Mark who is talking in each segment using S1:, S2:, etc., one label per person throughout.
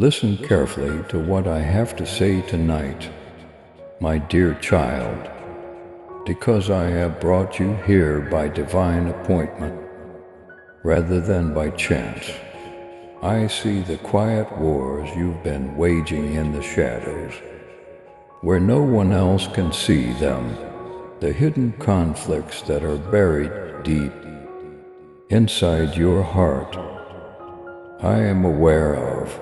S1: Listen carefully to what I have to say tonight, my dear child, because I have brought you here by divine appointment rather than by chance. I see the quiet wars you've been waging in the shadows, where no one else can see them, the hidden conflicts that are buried deep inside your heart. I am aware of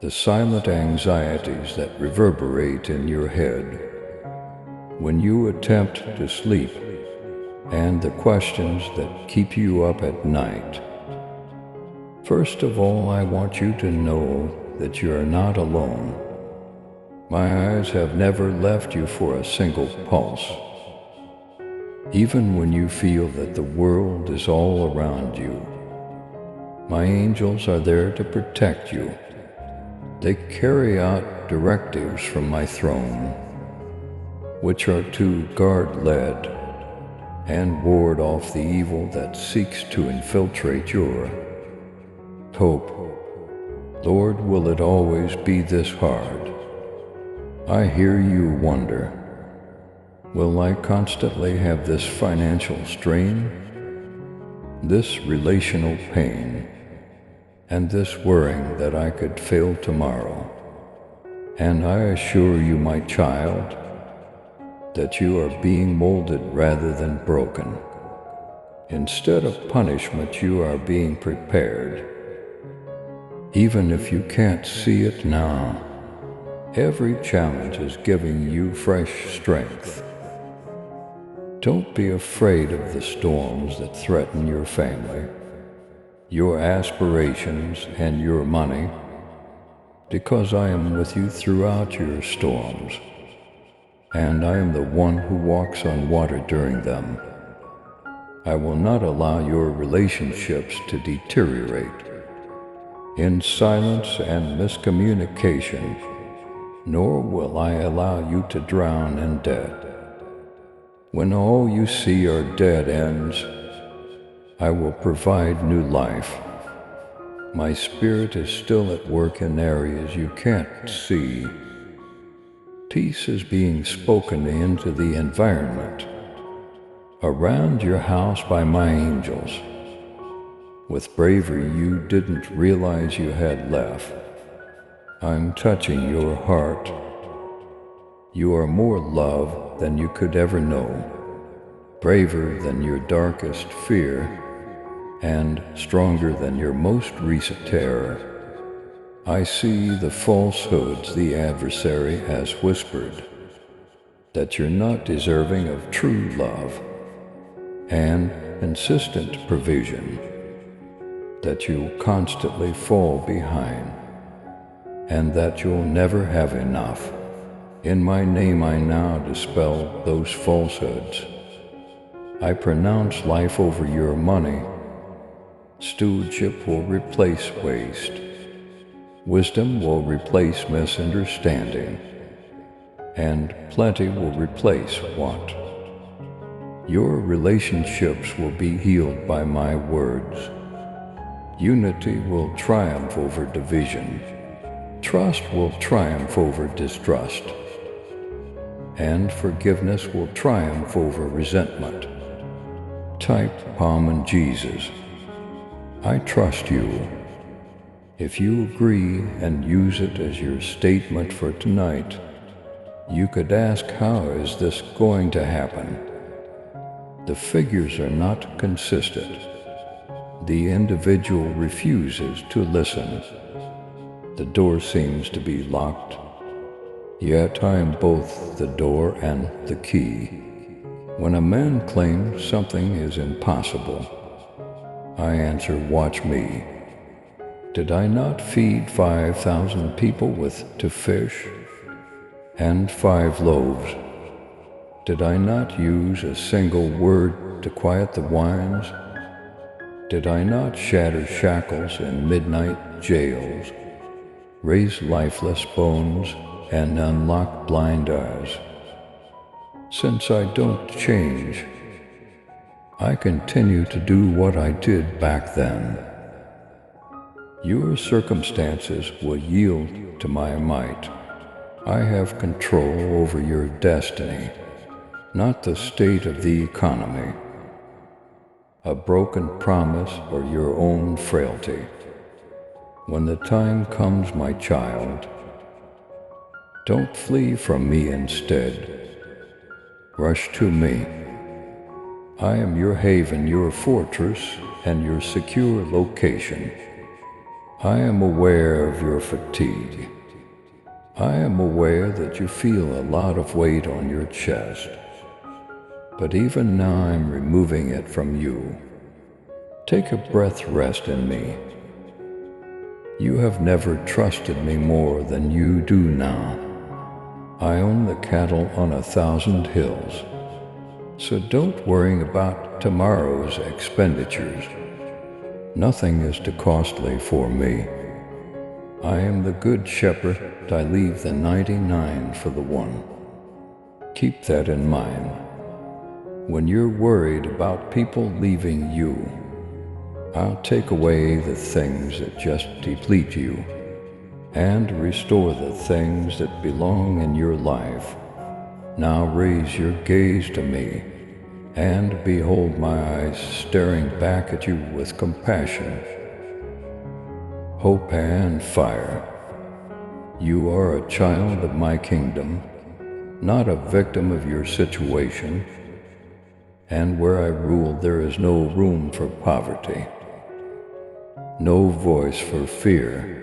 S1: the silent anxieties that reverberate in your head when you attempt to sleep, and the questions that keep you up at night. First of all, I want you to know that you are not alone. My eyes have never left you for a single pulse. Even when you feel that the world is all around you, my angels are there to protect you. They carry out directives from my throne, which are to guard lead and ward off the evil that seeks to infiltrate your hope. Lord, will it always be this hard? I hear you wonder, will I constantly have this financial strain, this relational pain, and this worrying that I could fail tomorrow? And I assure you, my child, that you are being molded rather than broken. Instead of punishment, you are being prepared. Even if you can't see it now, every challenge is giving you fresh strength. Don't be afraid of the storms that threaten your family, your aspirations, and your money, because I am with you throughout your storms, and I am the one who walks on water during them. I will not allow your relationships to deteriorate in silence and miscommunication, nor will I allow you to drown in debt. When all you see are dead ends, I will provide new life. My spirit is still at work in areas you can't see. Peace is being spoken into the environment around your house by my angels. With bravery you didn't realize you had left, I'm touching your heart. You are more loved than you could ever know, braver than your darkest fear, and stronger than your most recent terror. I see the falsehoods the adversary has whispered, that you're not deserving of true love and consistent provision, that you'll constantly fall behind, and that you'll never have enough. In my name I now dispel those falsehoods. I pronounce life over your money. Stewardship will replace waste. Wisdom will replace misunderstanding, and plenty will replace want. Your relationships will be healed by my words. Unity will triumph over division. Trust will triumph over distrust. And forgiveness will triumph over resentment. Type Palm and Jesus. I trust you. If you agree and use it as your statement for tonight, you could ask, how is this going to happen? The figures are not consistent. The individual refuses to listen. The door seems to be locked, yet I am both the door and the key. When a man claims something is impossible, I answer, watch me. Did I not feed 5,000 people with 2 fish and 5 loaves? Did I not use a single word to quiet the winds? Did I not shatter shackles in midnight jails, raise lifeless bones, and unlock blind eyes? Since I don't change, I continue to do what I did back then. Your circumstances will yield to my might. I have control over your destiny, not the state of the economy, a broken promise, or your own frailty. When the time comes, my child, don't flee from me instead. Rush to me. I am your haven, your fortress, and your secure location. I am aware of your fatigue. I am aware that you feel a lot of weight on your chest. But even now I'm removing it from you. Take a breath, rest in me. You have never trusted me more than you do now. I own the cattle on 1,000 hills. So don't worry about tomorrow's expenditures. Nothing is too costly for me. I am the good shepherd. I leave the 99 for the one. Keep that in mind. When you're worried about people leaving you, I'll take away the things that just deplete you and restore the things that belong in your life. Now raise your gaze to me and behold my eyes staring back at you with compassion, hope, and fire. You are a child of my kingdom, not a victim of your situation, and where I rule there is no room for poverty, no voice for fear,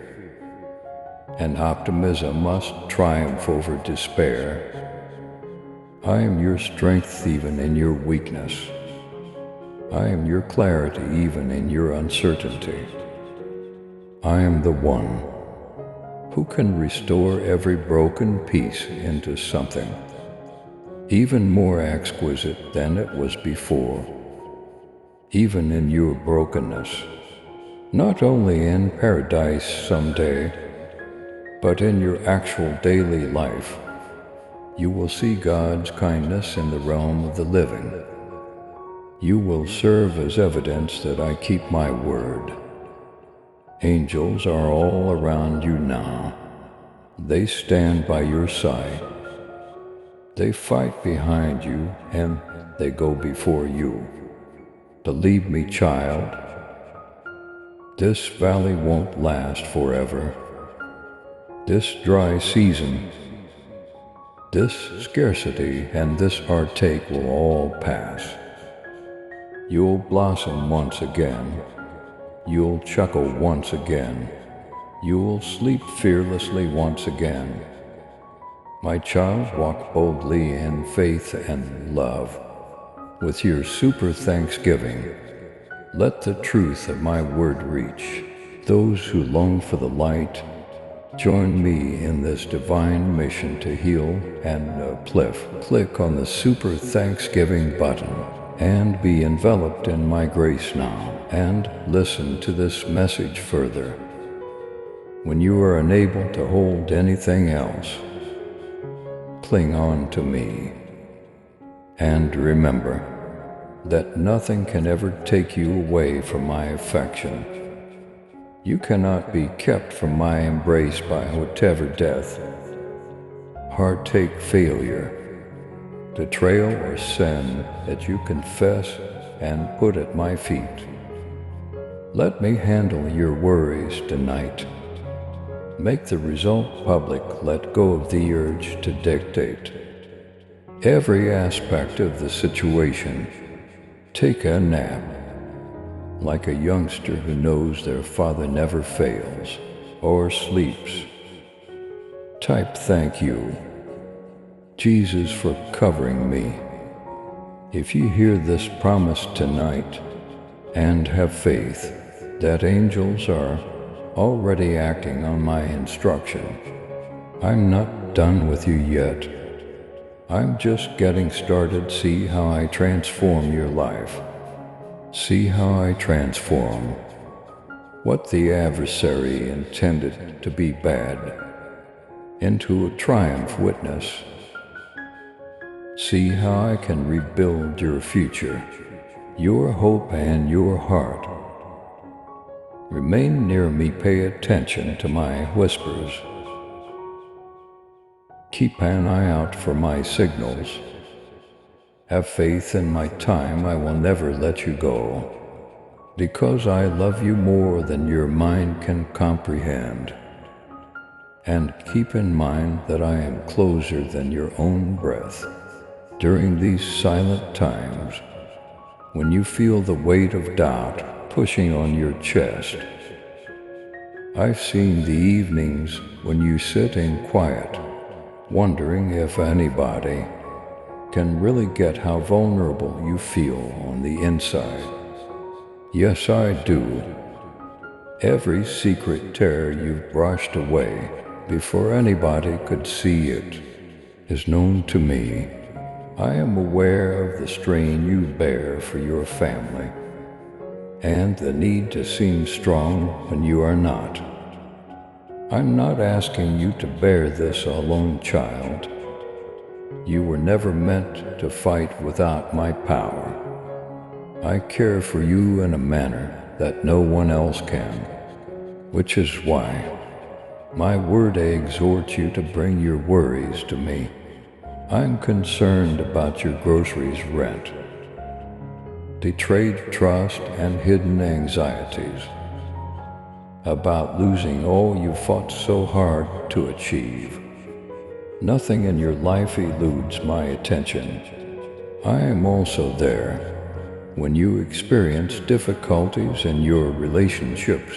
S1: and optimism must triumph over despair. I am your strength even in your weakness. I am your clarity even in your uncertainty. I am the one who can restore every broken piece into something even more exquisite than it was before. Even in your brokenness, not only in paradise someday, but in your actual daily life, you will see God's kindness in the realm of the living. You will serve as evidence that I keep my word. Angels are all around you now. They stand by your side. They fight behind you and they go before you. Believe me, child, this valley won't last forever. This dry season, this scarcity, and this heartache will all pass. You'll blossom once again. You'll chuckle once again. You'll sleep fearlessly once again. My child, walk boldly in faith and love. With your super thanksgiving, let the truth of my word reach those who long for the light. Join me in this divine mission to heal and uplift. Click on the super thanksgiving button and be enveloped in my grace now, and listen to this message further. When you are unable to hold anything else, cling on to me, and remember that nothing can ever take you away from my affection. You cannot be kept from my embrace by whatever death, heartache, failure, betrayal, or sin that you confess and put at my feet. Let me handle your worries tonight. Make the result public. Let go of the urge to dictate every aspect of the situation. Take a nap, like a youngster who knows their father never fails or sleeps. Type thank you, Jesus, for covering me. If you hear this promise tonight and have faith that angels are already acting on my instruction, I'm not done with you yet. I'm just getting started. See how I transform your life. See how I transform what the adversary intended to be bad into a triumph witness. See how I can rebuild your future, your hope, and your heart. Remain near me, pay attention to my whispers. Keep an eye out for my signals. Have faith in my time, I will never let you go, because I love you more than your mind can comprehend. And keep in mind that I am closer than your own breath. During these silent times, when you feel the weight of doubt pushing on your chest, I've seen the evenings when you sit in quiet, wondering if anybody can really get how vulnerable you feel on the inside. Yes, I do. Every secret tear you've brushed away before anybody could see it is known to me. I am aware of the strain you bear for your family and the need to seem strong when you are not. I'm not asking you to bear this alone, child. You were never meant to fight without my power. I care for you in a manner that no one else can, which is why my word exhorts you to bring your worries to me. I'm concerned about your groceries, rent, betrayed trust, and hidden anxieties, about losing all you fought so hard to achieve. Nothing in your life eludes my attention. I am also there when you experience difficulties in your relationships,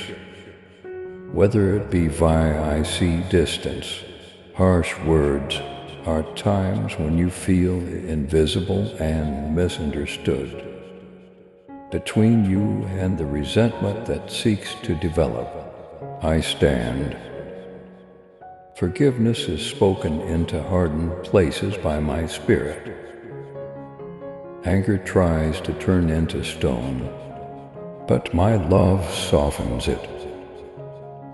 S1: whether it be via IC distance, harsh words, or times when you feel invisible and misunderstood. Between you and the resentment that seeks to develop, I stand. Forgiveness is spoken into hardened places by my spirit. Anger tries to turn into stone, but my love softens it.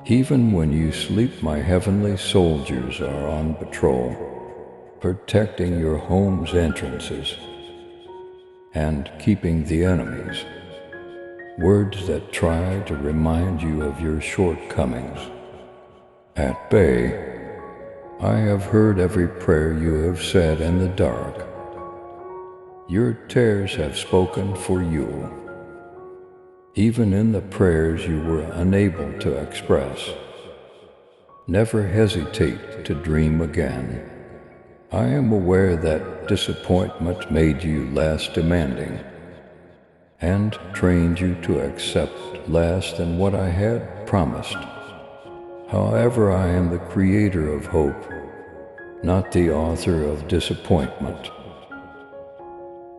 S1: Even when you sleep, my heavenly soldiers are on patrol, protecting your home's entrances and keeping the enemies, words that try to remind you of your shortcomings, at bay. I have heard every prayer you have said in the dark. Your tears have spoken for you, even in the prayers you were unable to express. Never hesitate to dream again. I am aware that disappointment made you less demanding and trained you to accept less than what I had promised. However, I am the creator of hope, not the author of disappointment.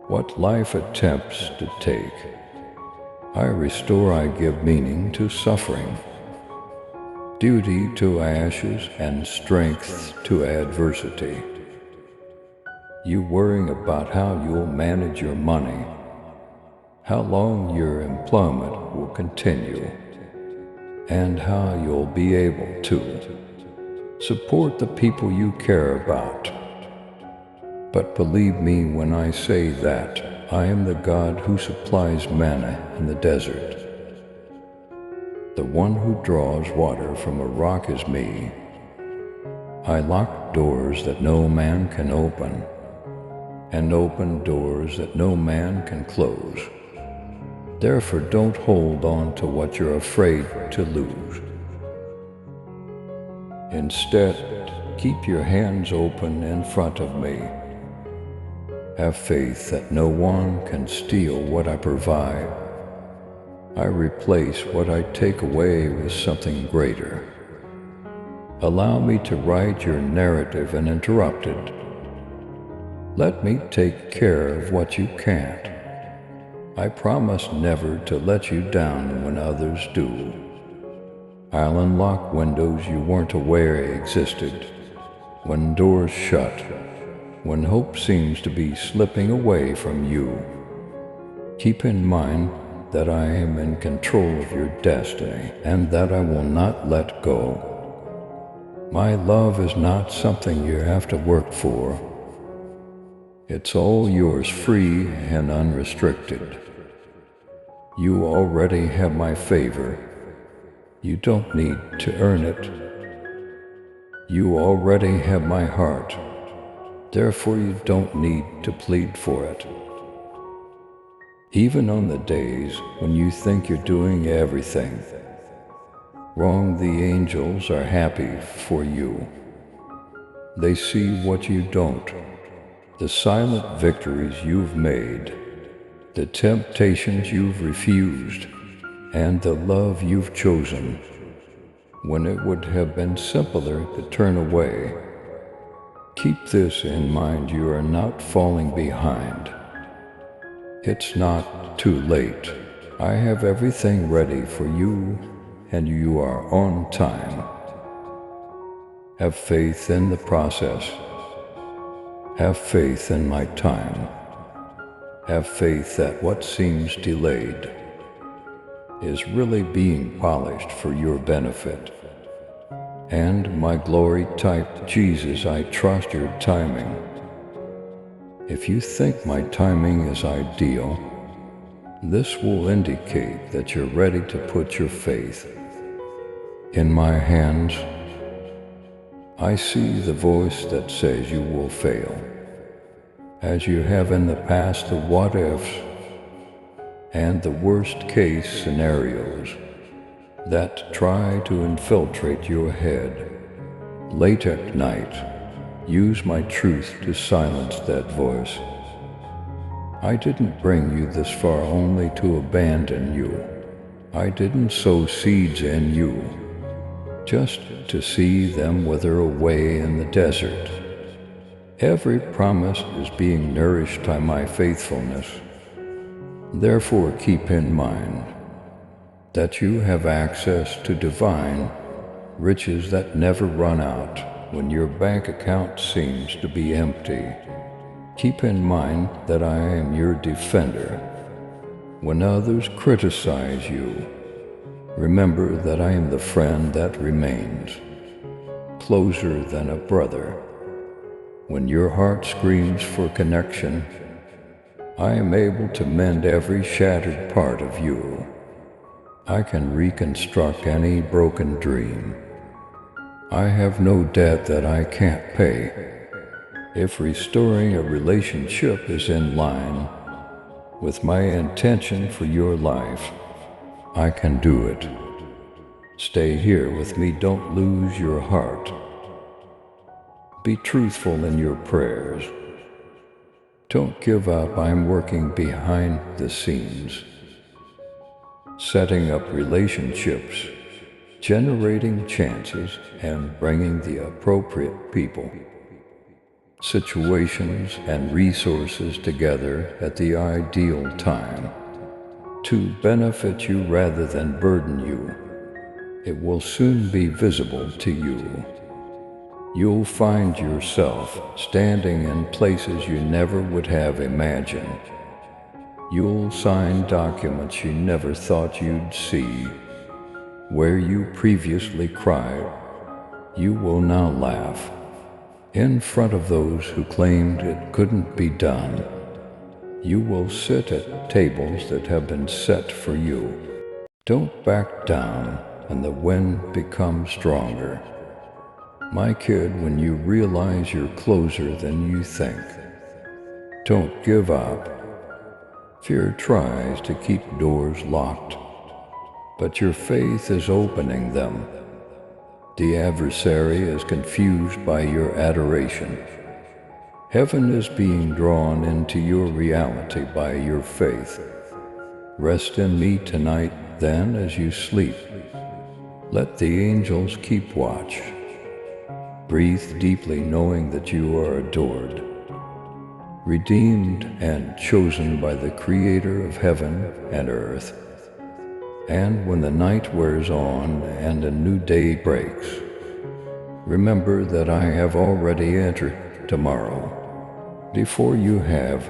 S1: What life attempts to take, I restore. I give meaning to suffering, beauty to ashes, and strength to adversity. You worrying about how you'll manage your money, how long your employment will continue, and how you'll be able to support the people you care about. But believe me when I say that I am the God who supplies manna in the desert. The one who draws water from a rock is me. I lock doors that no man can open, and open doors that no man can close. Therefore, don't hold on to what you're afraid to lose. Instead, keep your hands open in front of me. Have faith that no one can steal what I provide. I replace what I take away with something greater. Allow me to write your narrative uninterrupted. Let me take care of what you can't. I promise never to let you down when others do. I'll unlock windows you weren't aware existed, when doors shut, when hope seems to be slipping away from you. Keep in mind that I am in control of your destiny and that I will not let go. My love is not something you have to work for. It's all yours, free and unrestricted. You already have my favor, You don't need to earn it. You already have my heart. Therefore, you don't need to plead for it. Even on the days when you think you're doing everything wrong, the angels are happy for you. They see what you don't, the silent victories you've made, the temptations you've refused, and the love you've chosen, when it would have been simpler to turn away. Keep this in mind: you are not falling behind. It's not too late. I have everything ready for you, and you are on time. Have faith in the process. Have faith in my time. Have faith that what seems delayed is really being polished for your benefit. And my glory type Jesus, I trust your timing. If you think my timing is ideal, this will indicate that you're ready to put your faith in my hands. I see the voice that says you will fail, as you have in the past, the what ifs and the worst case scenarios that try to infiltrate your head. Late at night, use my truth to silence that voice. I didn't bring you this far only to abandon you. I didn't sow seeds in you just to see them wither away in the desert. Every promise is being nourished by my faithfulness. Therefore, keep in mind that you have access to divine riches that never run out when your bank account seems to be empty. Keep in mind that I am your defender. When others criticize you, remember that I am the friend that remains, closer than a brother. When your heart screams for connection, I am able to mend every shattered part of you. I can reconstruct any broken dream. I have no debt that I can't pay. If restoring a relationship is in line with my intention for your life, I can do it. Stay here with me, don't lose your heart. Be truthful in your prayers. Don't give up. I'm working behind the scenes, setting up relationships, generating chances, and bringing the appropriate people, situations, and resources together at the ideal time to benefit you rather than burden you. It will soon be visible to you. You'll find yourself standing in places you never would have imagined. You'll sign documents you never thought you'd see. Where you previously cried, you will now laugh in front of those who claimed it couldn't be done. You will sit at tables that have been set for you. Don't back down and the wind becomes stronger. My kid, when you realize you're closer than you think, don't give up. Fear tries to keep doors locked, but your faith is opening them. The adversary is confused by your adoration. Heaven is being drawn into your reality by your faith. Rest in me tonight, then, as you sleep. Let the angels keep watch. Breathe deeply, knowing that you are adored, redeemed and chosen by the Creator of heaven and earth. And when the night wears on and a new day breaks, remember that I have already entered tomorrow. Before you have,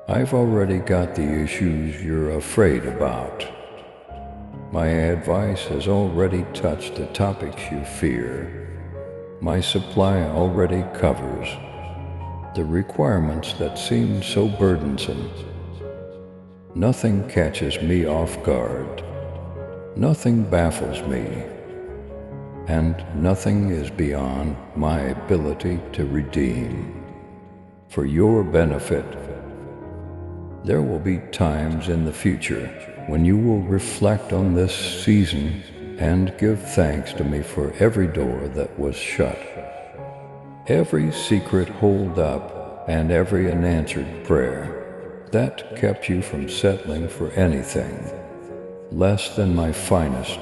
S1: I've already got the issues you're afraid about. My advice has already touched the topics you fear. My supply already covers the requirements that seem so burdensome. Nothing catches me off guard. Nothing baffles me, and nothing is beyond my ability to redeem. For your benefit, there will be times in the future when you will reflect on this season and give thanks to me for every door that was shut, every secret hold up, and every unanswered prayer that kept you from settling for anything less than my finest.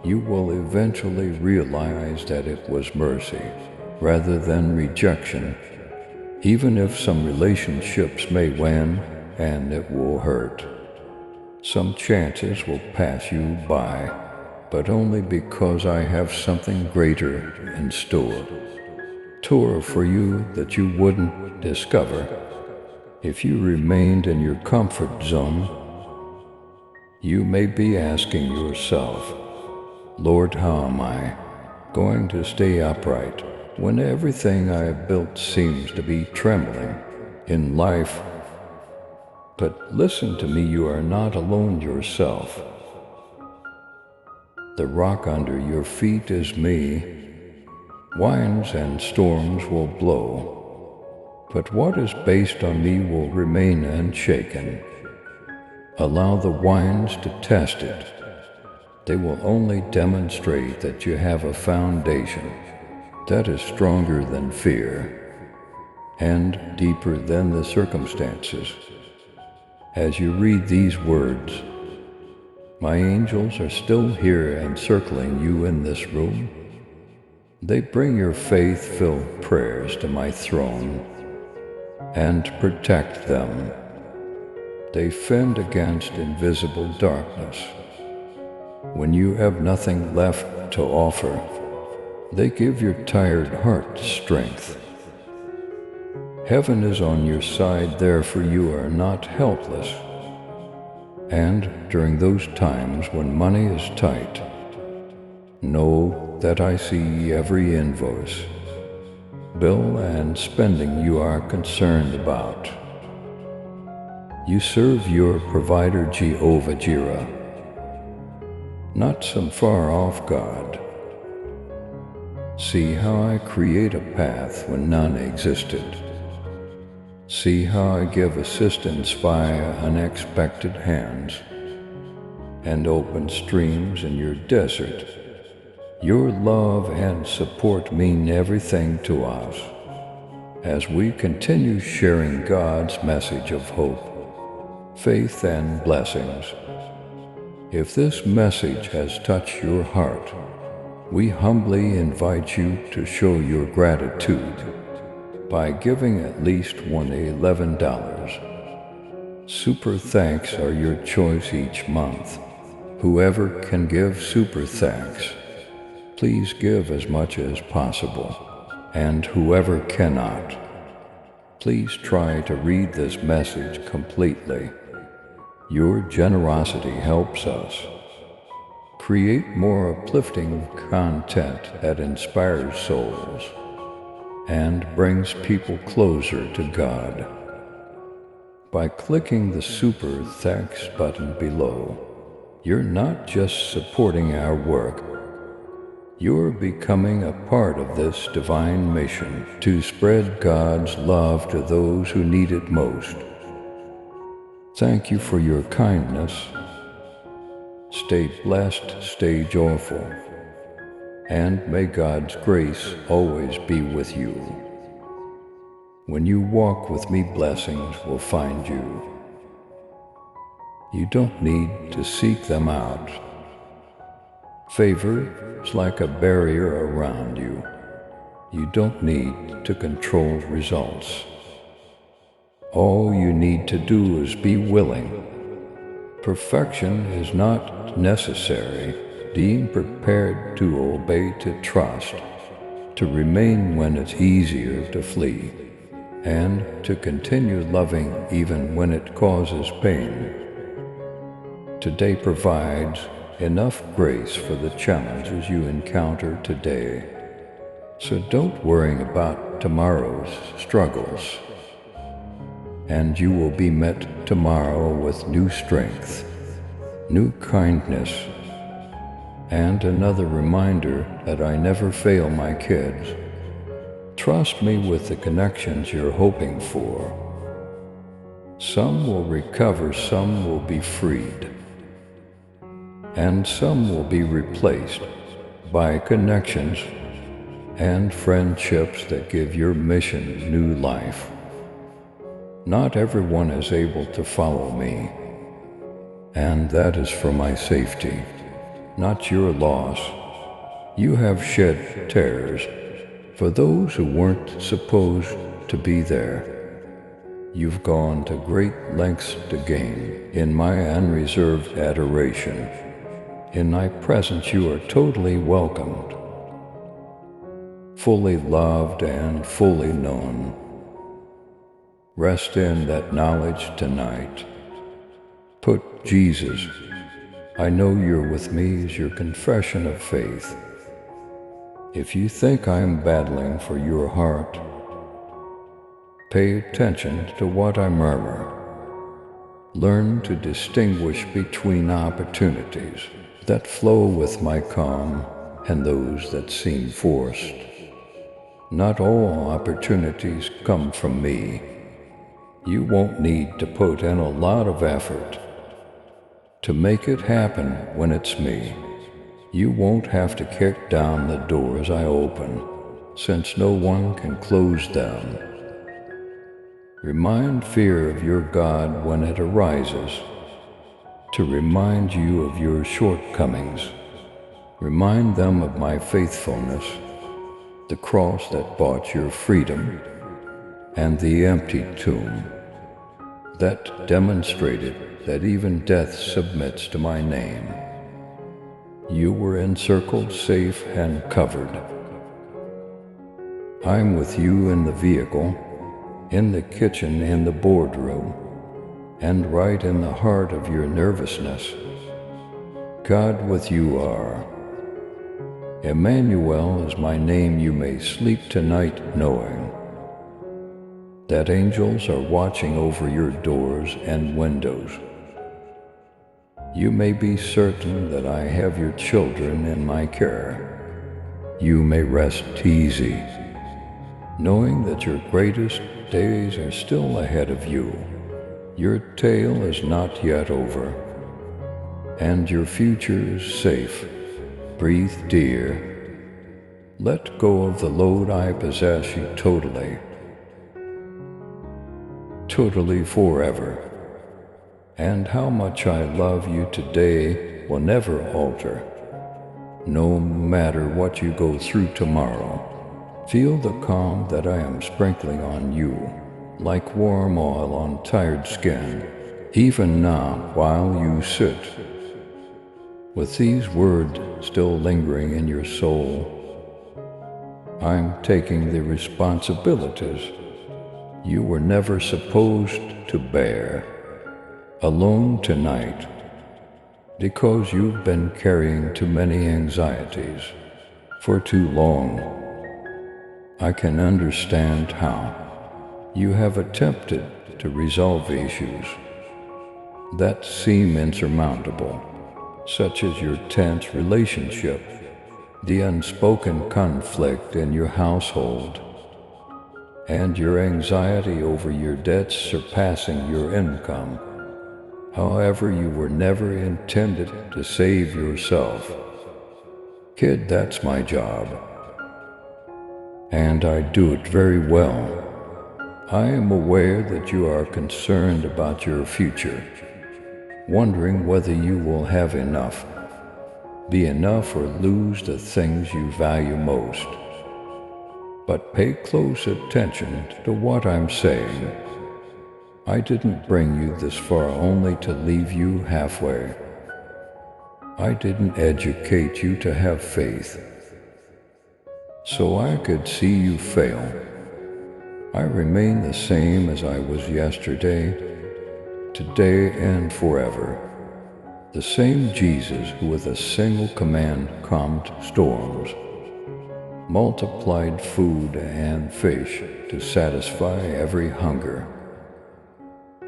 S1: You will eventually realize that it was mercy rather than rejection, even if some relationships may win and it will hurt. Some chances will pass you by, but only because I have something greater in store for you that you wouldn't discover if you remained in your comfort zone. You may be asking yourself, Lord, how am I going to stay upright when everything I have built seems to be trembling in life? But listen to me, you are not alone yourself. The rock under your feet is me. Winds and storms will blow, but what is based on me will remain unshaken. Allow the winds to test it. They will only demonstrate that you have a foundation that is stronger than fear and deeper than the circumstances. As you read these words, my angels are still here encircling you in this room. They bring your faith-filled prayers to my throne and protect them. They fend against invisible darkness. When you have nothing left to offer, they give your tired heart strength. Heaven is on your side, therefore you are not helpless. And during those times when money is tight, know that I see every invoice, bill, and spending you are concerned about. You serve your provider Jehovah Jireh, not some far-off God. See how I create a path when none existed. See how I give assistance via unexpected hands and open streams in your desert. Your love and support mean everything to us as we continue sharing God's message of hope, faith, and blessings. If this message has touched your heart, we humbly invite you to show your gratitude by giving at least $11. Super thanks are your choice each month. Whoever can give super thanks, please give as much as possible. And whoever cannot, please try to read this message completely. Your generosity helps us create more uplifting content that inspires souls and brings people closer to God. By clicking the Super Thanks button below, you're not just supporting our work, you're becoming a part of this divine mission to spread God's love to those who need it most. Thank you for your kindness. Stay blessed, stay joyful, and may God's grace always be with you. When you walk with me, blessings will find you. You don't need to seek them out. Favor is like a barrier around you. You don't need to control results. All you need to do is be willing. Perfection is not necessary. Being prepared to obey, to trust, to remain when it's easier to flee, and to continue loving even when it causes pain. Today provides enough grace for the challenges you encounter today. So don't worry about tomorrow's struggles, and you will be met tomorrow with new strength, new kindness, and another reminder that I never fail my kids. Trust me with the connections you're hoping for. Some will recover, some will be freed, and some will be replaced by connections and friendships that give your mission new life. Not everyone is able to follow me, and that is for my safety, not your loss. You have shed tears for those who weren't supposed to be there. You've gone to great lengths to gain in my unreserved adoration. In my presence you are totally welcomed, fully loved and fully known. Rest in that knowledge tonight. Put Jesus, I know you're with me, as your confession of faith. If you think I'm battling for your heart, pay attention to what I murmur. Learn to distinguish between opportunities that flow with my calm and those that seem forced. Not all opportunities come from me. You won't need to put in a lot of effort to make it happen when it's me. You won't have to kick down the doors I open, since no one can close them. Remind fear of your God when it arises, to remind you of your shortcomings. Remind them of my faithfulness, the cross that bought your freedom, and the empty tomb that demonstrated that even death submits to my name. You were encircled, safe, and covered. I'm with you in the vehicle, in the kitchen, in the boardroom, and right in the heart of your nervousness. God with you are. Emmanuel is my name. You may sleep tonight knowing that angels are watching over your doors and windows. You may be certain that I have your children in my care. You may rest easy, knowing that your greatest days are still ahead of you. Your tale is not yet over, and your future is safe. Breathe, dear. Let go of the load. I possess you totally, totally forever. And how much I love you today will never alter. No matter what you go through tomorrow, feel the calm that I am sprinkling on you, like warm oil on tired skin. Even now, while you sit, with these words still lingering in your soul, I'm taking the responsibilities you were never supposed to bear. Alone tonight, because you've been carrying too many anxieties for too long. I can understand how you have attempted to resolve issues that seem insurmountable, such as your tense relationship, the unspoken conflict in your household, and your anxiety over your debts surpassing your income. However, you were never intended to save yourself. Kid, that's my job, and I do it very well. I am aware that you are concerned about your future, wondering whether you will have enough, be enough, or lose the things you value most. But pay close attention to what I'm saying. I didn't bring you this far only to leave you halfway. I didn't educate you to have faith so I could see you fail. I remain the same as I was yesterday, today, and forever. The same Jesus who with a single command calmed storms, multiplied food and fish to satisfy every hunger,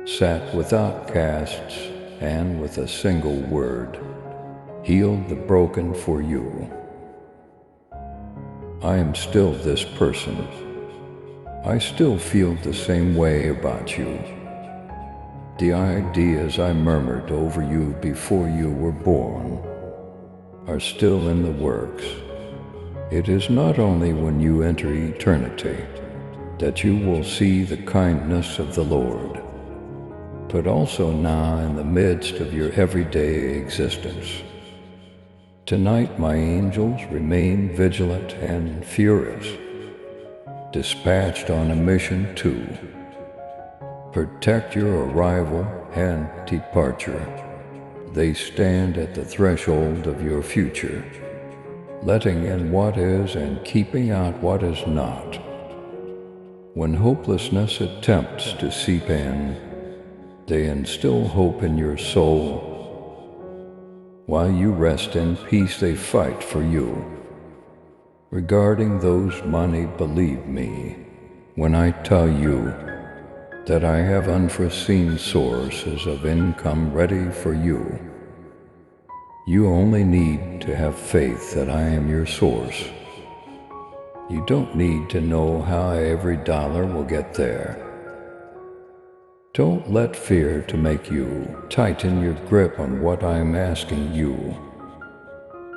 S1: sat without castes, and with a single word, heal the broken for you. I am still this person. I still feel the same way about you. The ideas I murmured over you before you were born are still in the works. It is not only when you enter eternity that you will see the kindness of the Lord, but also now in the midst of your everyday existence. Tonight my angels remain vigilant and furious, dispatched on a mission to protect your arrival and departure. They stand at the threshold of your future, letting in what is and keeping out what is not. When hopelessness attempts to seep in, they instill hope in your soul. While you rest in peace, they fight for you. Regarding those money, believe me when I tell you that I have unforeseen sources of income ready for you. You only need to have faith that I am your source. You don't need to know how every dollar will get there. Don't let fear to make you tighten your grip on what I am asking you.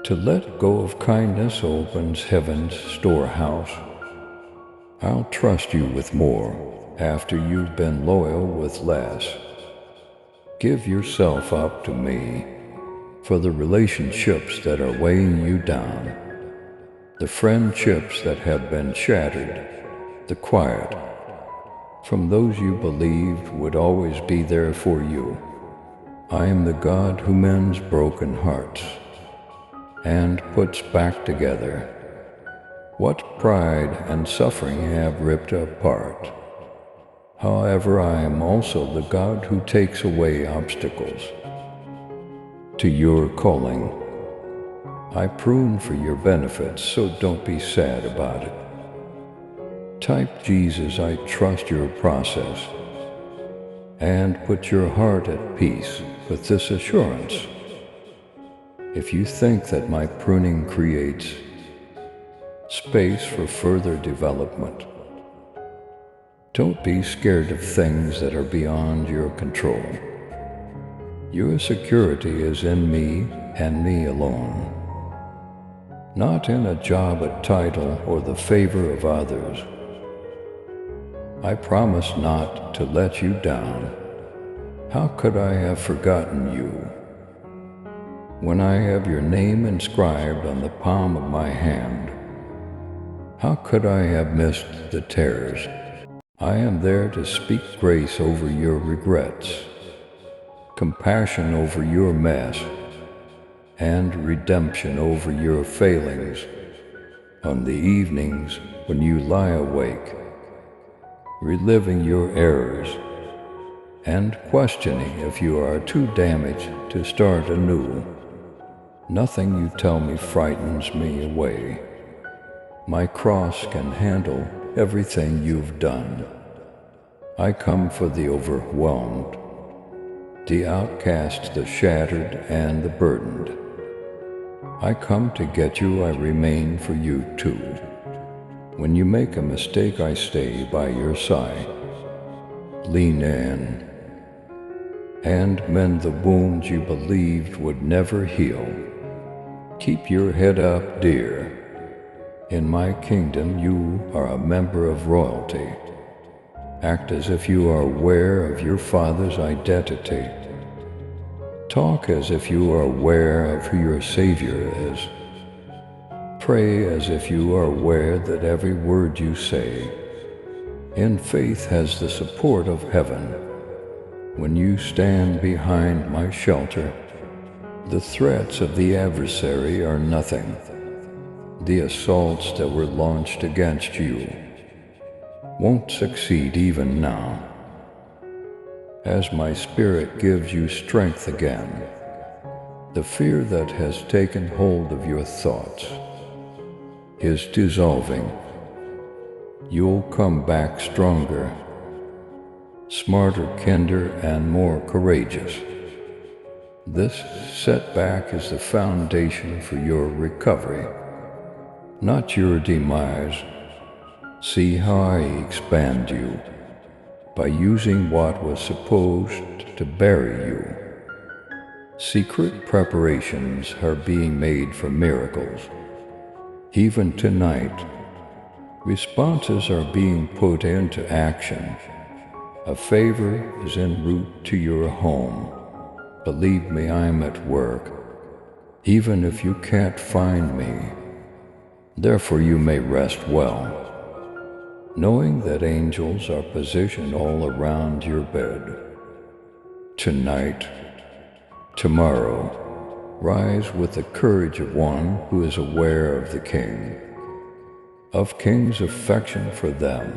S1: To let go of kindness opens heaven's storehouse. I'll trust you with more after you've been loyal with less. Give yourself up to me for the relationships that are weighing you down, the friendships that have been shattered, the quiet from those you believed would always be there for you. I am the God who mends broken hearts and puts back together what pride and suffering have ripped apart. However, I am also the God who takes away obstacles to your calling. I prune for your benefits, so don't be sad about it. Type Jesus, I trust your process, and put your heart at peace with this assurance. If you think that my pruning creates space for further development, don't be scared of things that are beyond your control. Your security is in me and me alone, not in a job, a title, or the favor of others. I promise not to let you down. How could I have forgotten you when I have your name inscribed on the palm of my hand? How could I have missed the tears? I am there to speak grace over your regrets, compassion over your mess, and redemption over your failings on the evenings when you lie awake, reliving your errors and questioning if you are too damaged to start anew. Nothing you tell me frightens me away. My cross can handle everything you've done. I come for the overwhelmed, the outcast, the shattered, and the burdened. I come to get you, I remain for you too. When you make a mistake, I stay by your side. Lean in and mend the wounds you believed would never heal. Keep your head up, dear. In my kingdom, you are a member of royalty. Act as if you are aware of your Father's identity. Talk as if you are aware of who your Savior is. Pray as if you are aware that every word you say in faith has the support of heaven. When you stand behind my shelter, the threats of the adversary are nothing. The assaults that were launched against you won't succeed even now. As my Spirit gives you strength again, the fear that has taken hold of your thoughts is dissolving. You'll come back stronger, smarter, kinder, and more courageous. This setback is the foundation for your recovery, not your demise. See how I expand you by using what was supposed to bury you. Secret preparations are being made for miracles. Even tonight, responses are being put into action. A favor is en route to your home. Believe me, I'm at work, even if you can't find me. Therefore you may rest well, knowing that angels are positioned all around your bed. Tonight, tomorrow, rise with the courage of one who is aware of the King, of King's affection for them.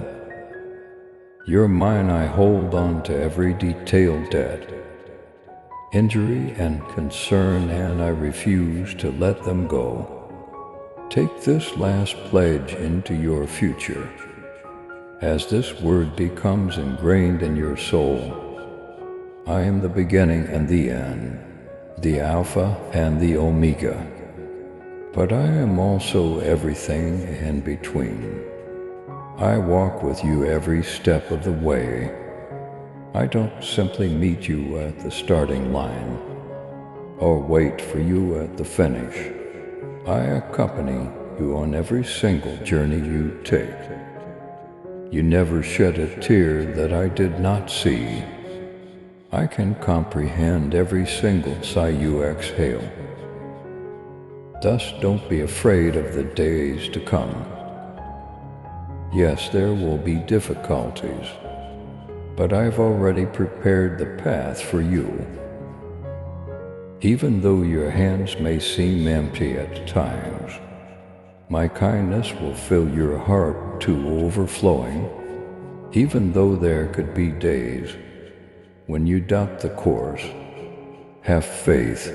S1: You're mine, I hold on to every detailed debt, injury and concern, and I refuse to let them go. Take this last pledge into your future. As this word becomes ingrained in your soul, I am the beginning and the end, the Alpha and the Omega. But I am also everything in between. I walk with you every step of the way. I don't simply meet you at the starting line or wait for you at the finish. I accompany you on every single journey you take. You never shed a tear that I did not see. I can comprehend every single sigh you exhale. Thus don't be afraid of the days to come. Yes, there will be difficulties, but I've already prepared the path for you. Even though your hands may seem empty at times, my kindness will fill your heart to overflowing. Even though there could be days when you doubt the course, have faith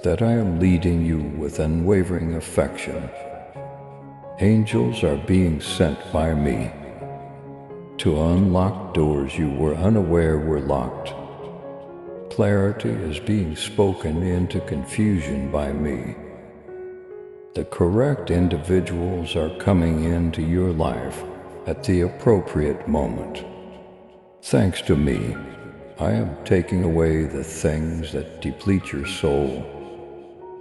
S1: that I am leading you with unwavering affection. Angels are being sent by me to unlock doors you were unaware were locked. Clarity is being spoken into confusion by me. The correct individuals are coming into your life at the appropriate moment. Thanks to me, I am taking away the things that deplete your soul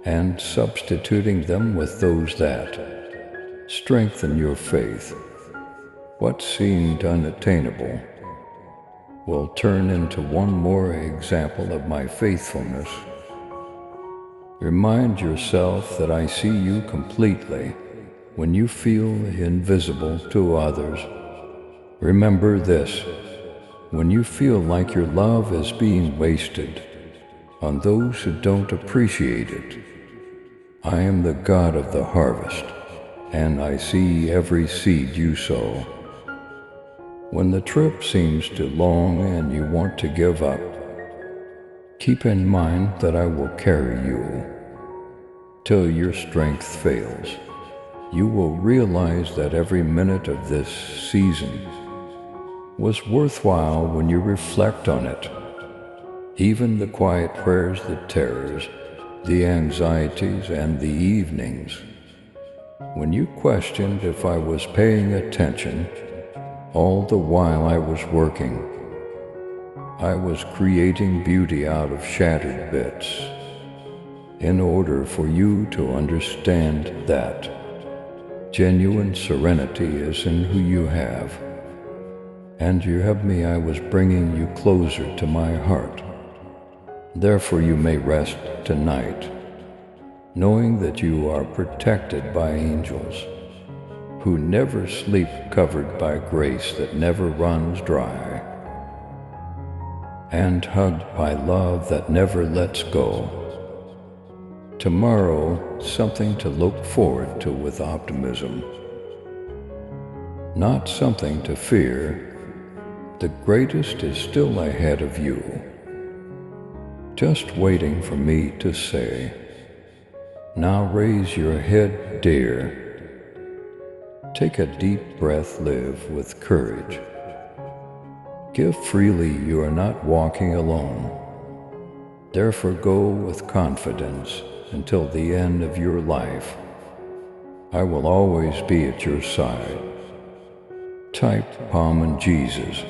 S1: and substituting them with those that strengthen your faith. What seemed unattainable will turn into one more example of my faithfulness. Remind yourself that I see you completely when you feel invisible to others. Remember this: when you feel like your love is being wasted on those who don't appreciate it, I am the God of the harvest, and I see every seed you sow. When the trip seems too long and you want to give up, keep in mind that I will carry you till your strength fails. You will realize that every minute of this season was worthwhile when you reflect on it. Even the quiet prayers, the terrors, the anxieties, and the evenings when you questioned if I was paying attention. All the while I was working, I was creating beauty out of shattered bits, in order for you to understand that genuine serenity is in who you have. And you have me, I was bringing you closer to my heart. Therefore you may rest tonight, knowing that you are protected by angels who never sleep, covered by grace that never runs dry, and hugged by love that never lets go. Tomorrow, something to look forward to with optimism, not something to fear. The greatest is still ahead of you, just waiting for me to say, now raise your head, dear. Take a deep breath, live with courage. Give freely, you are not walking alone. Therefore go with confidence until the end of your life. I will always be at your side. Type Palm and Jesus.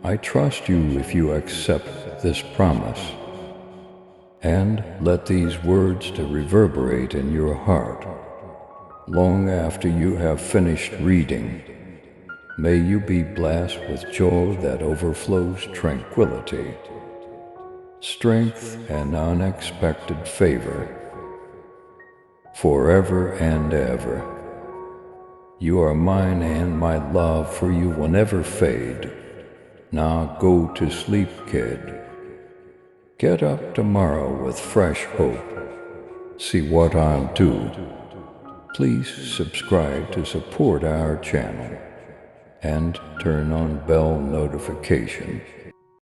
S1: I trust you if you accept this promise. And let these words to reverberate in your heart long after you have finished reading. May you be blessed with joy that overflows tranquility, strength, and unexpected favor, forever and ever. You are mine, and my love for you will never fade. Now go to sleep, kid. Get up tomorrow with fresh hope. See what I'll do. Please subscribe to support our channel and turn on bell notification.